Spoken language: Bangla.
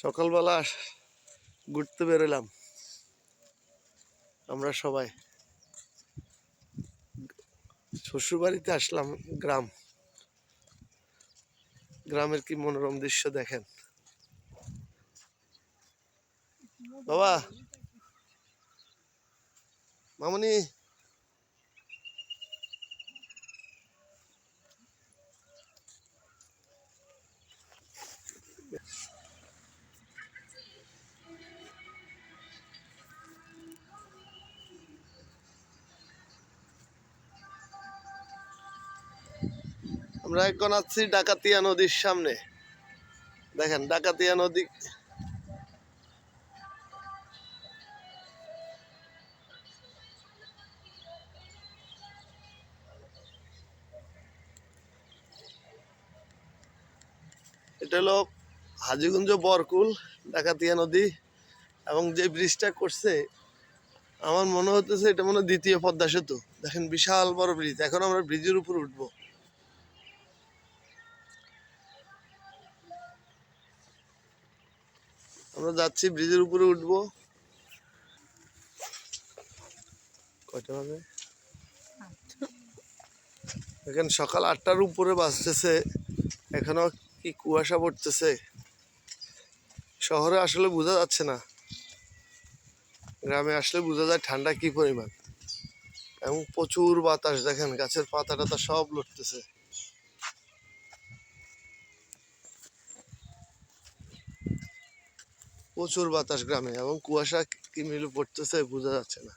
সকালবেলা ঘুরতে বেরোলাম আমরা সবাই। শ্বশুরবাড়িতে আসলাম। গ্রামের কি মনোরম দৃশ্য দেখেন বাবা। মামনি, আমরা এখন আছি ডাকাতিয়া নদীর সামনে। দেখেন ডাকাতিয়া নদী। এটা হলো হাজীগঞ্জ বরকুল ডাকাতিয়া নদী। এবং যে ব্রিজটা করছে আমার মনে হতেছে এটা মনে হয় দ্বিতীয় পদ্মা সেতু। দেখেন বিশাল বড় ব্রিজ। এখন আমরা ব্রিজের উপর উঠবো। আমরা যাচ্ছি, ব্রিজের উপরে উঠবো। কয়টা বাজে? দেখেন সকাল 8টার উপরে বাজতেছে, এখনো কি কুয়াশা পড়তেছে। শহরে আসলে বোঝা যাচ্ছে না, গ্রামে আসলে বোঝা যায় ঠান্ডা কি পরিমাণ। এবং প্রচুর বাতাস, দেখেন গাছের পাতা টাতা সব লড়তেছে। প্রচুর বাতাস গ্রামে, এবং কুয়াশা কি মিলে পড়তেছে বোঝা যাচ্ছে না।